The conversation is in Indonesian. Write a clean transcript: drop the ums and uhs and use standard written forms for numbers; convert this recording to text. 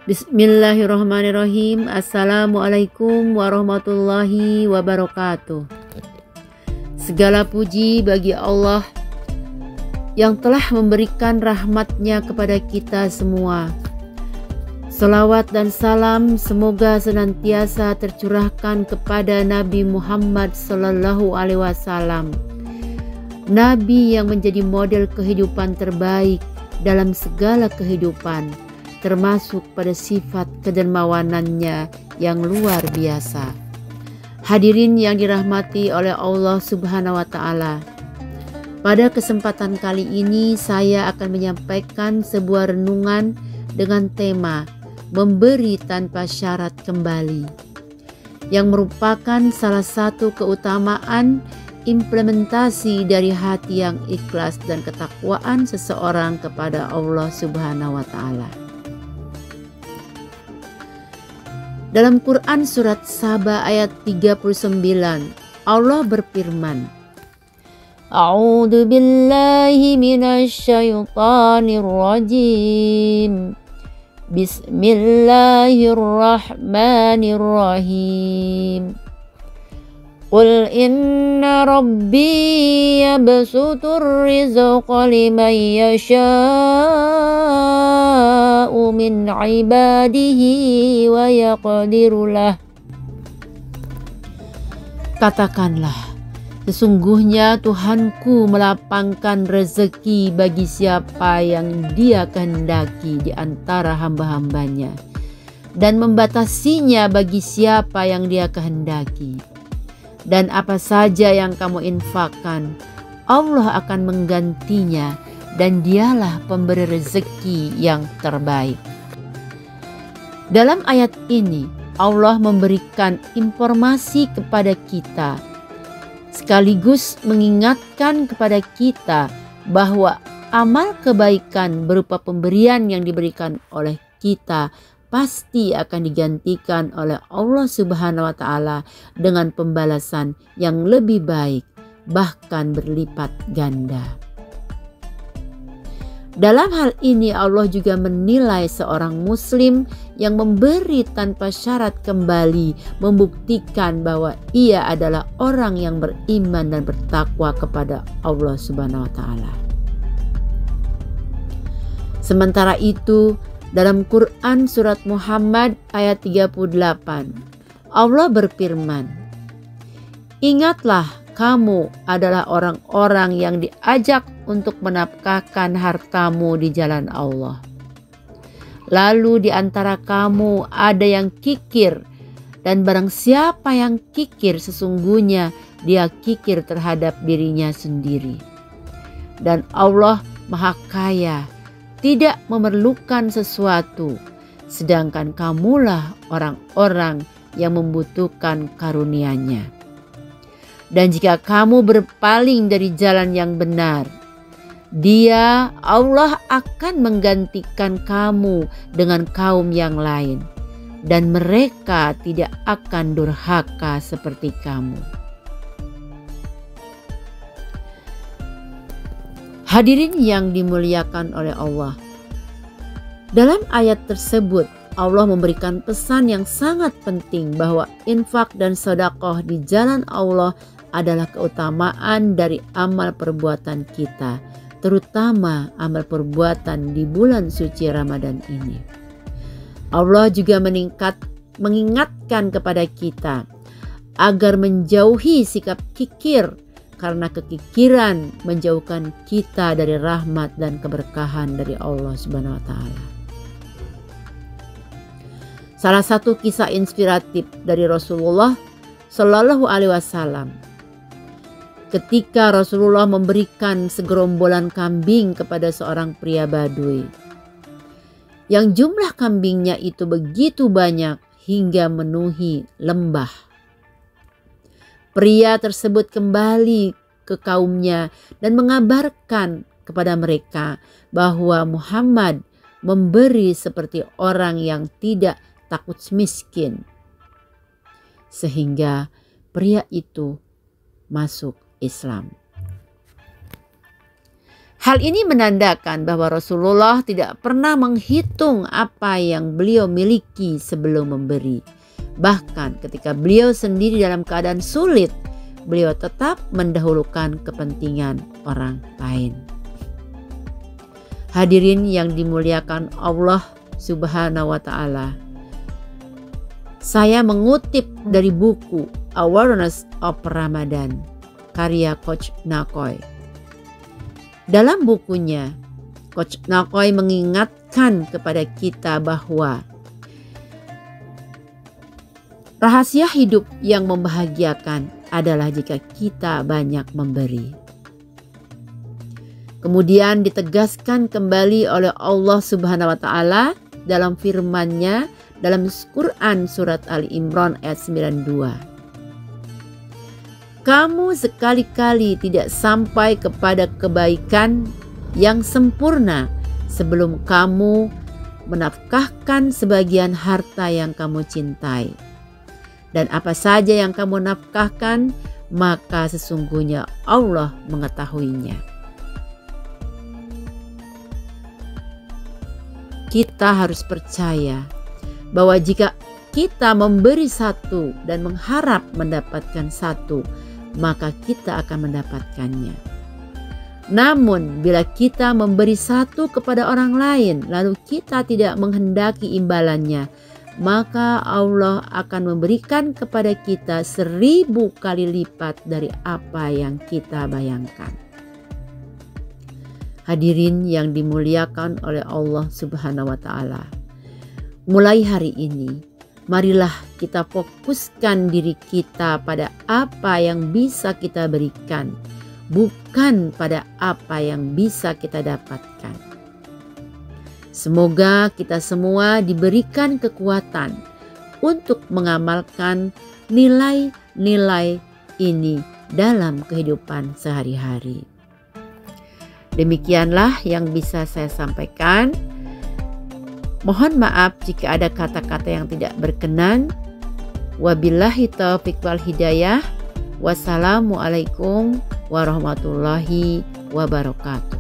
Bismillahirrahmanirrahim. Assalamualaikum warahmatullahi wabarakatuh. Segala puji bagi Allah yang telah memberikan rahmat-Nya kepada kita semua. Salawat dan salam semoga senantiasa tercurahkan kepada Nabi Muhammad Sallallahu Alaihi Wasallam, Nabi yang menjadi model kehidupan terbaik dalam segala kehidupan, termasuk pada sifat kedermawanannya yang luar biasa. Hadirin yang dirahmati oleh Allah Subhanahu wa Ta'ala, pada kesempatan kali ini saya akan menyampaikan sebuah renungan dengan tema memberi tanpa syarat kembali, yang merupakan salah satu keutamaan implementasi dari hati yang ikhlas dan ketakwaan seseorang kepada Allah Subhanahu wa Ta'ala. Dalam Quran surat Saba ayat 39, Allah berfirman, A'udzu billahi minasy syaithanir rajim. Bismillahirrahmanirrahim. Qul inna rabbi yabsutur rizqa liman yasha'u min ibadihi wa yaqdiru lah. Katakanlah, sesungguhnya Tuhanku melapangkan rezeki bagi siapa yang Dia kehendaki di antara hamba-hambanya, dan membatasinya bagi siapa yang Dia kehendaki. Dan apa saja yang kamu infakkan, Allah akan menggantinya, dan Dialah pemberi rezeki yang terbaik. Dalam ayat ini, Allah memberikan informasi kepada kita, sekaligus mengingatkan kepada kita bahwa amal kebaikan berupa pemberian yang diberikan oleh kita pasti akan digantikan oleh Allah Subhanahu wa Ta'ala dengan pembalasan yang lebih baik, bahkan berlipat ganda. Dalam hal ini Allah juga menilai seorang muslim yang memberi tanpa syarat kembali membuktikan bahwa ia adalah orang yang beriman dan bertakwa kepada Allah Subhanahu wa Ta'ala. Sementara itu, dalam Quran surat Muhammad ayat 38, Allah berfirman, Ingatlah kamu adalah orang-orang yang diajak untuk menafkahkan hartamu di jalan Allah. Lalu di antara kamu ada yang kikir, dan barang siapa yang kikir sesungguhnya dia kikir terhadap dirinya sendiri. Dan Allah Maha Kaya, tidak memerlukan sesuatu, sedangkan kamulah orang-orang yang membutuhkan karunia-Nya. Dan jika kamu berpaling dari jalan yang benar, Dia, Allah, akan menggantikan kamu dengan kaum yang lain, dan mereka tidak akan durhaka seperti kamu. Hadirin yang dimuliakan oleh Allah, dalam ayat tersebut Allah memberikan pesan yang sangat penting bahwa infak dan sedekah di jalan Allah adalah keutamaan dari amal perbuatan kita, terutama amal perbuatan di bulan suci Ramadan ini. Allah juga mengingatkan kepada kita agar menjauhi sikap kikir, karena kekikiran menjauhkan kita dari rahmat dan keberkahan dari Allah Subhanahu wa Ta'ala. Salah satu kisah inspiratif dari Rasulullah Sallallahu Alaihi Wasallam, ketika Rasulullah memberikan segerombolan kambing kepada seorang pria Badui, yang jumlah kambingnya itu begitu banyak hingga memenuhi lembah. Pria tersebut kembali ke kaumnya dan mengabarkan kepada mereka bahwa Muhammad memberi seperti orang yang tidak takut miskin. Sehingga pria itu masuk Islam. Hal ini menandakan bahwa Rasulullah tidak pernah menghitung apa yang beliau miliki sebelum memberi. Bahkan ketika beliau sendiri dalam keadaan sulit, beliau tetap mendahulukan kepentingan orang lain. Hadirin yang dimuliakan Allah Subhanahu wa Ta'ala, saya mengutip dari buku Awareness of Ramadan karya Coach Nakoi. Dalam bukunya, Coach Nakoi mengingatkan kepada kita bahwa rahasia hidup yang membahagiakan adalah jika kita banyak memberi. Kemudian ditegaskan kembali oleh Allah Subhanahu wa Ta'ala dalam firman-Nya dalam Quran surat Ali Imran ayat 92. Kamu sekali-kali tidak sampai kepada kebaikan yang sempurna sebelum kamu menafkahkan sebagian harta yang kamu cintai. Dan apa saja yang kamu nafkahkan, maka sesungguhnya Allah mengetahuinya. Kita harus percaya bahwa jika kita memberi satu dan mengharap mendapatkan satu, maka kita akan mendapatkannya. Namun bila kita memberi satu kepada orang lain lalu kita tidak menghendaki imbalannya, maka Allah akan memberikan kepada kita 1000 kali lipat dari apa yang kita bayangkan. Hadirin yang dimuliakan oleh Allah Subhanahu wa Ta'ala, mulai hari ini marilah kita fokuskan diri kita pada apa yang bisa kita berikan, bukan pada apa yang bisa kita dapatkan. Semoga kita semua diberikan kekuatan untuk mengamalkan nilai-nilai ini dalam kehidupan sehari-hari. Demikianlah yang bisa saya sampaikan. Mohon maaf jika ada kata-kata yang tidak berkenan. Wabillahi taufiq wal hidayah. Wassalamualaikum warahmatullahi wabarakatuh.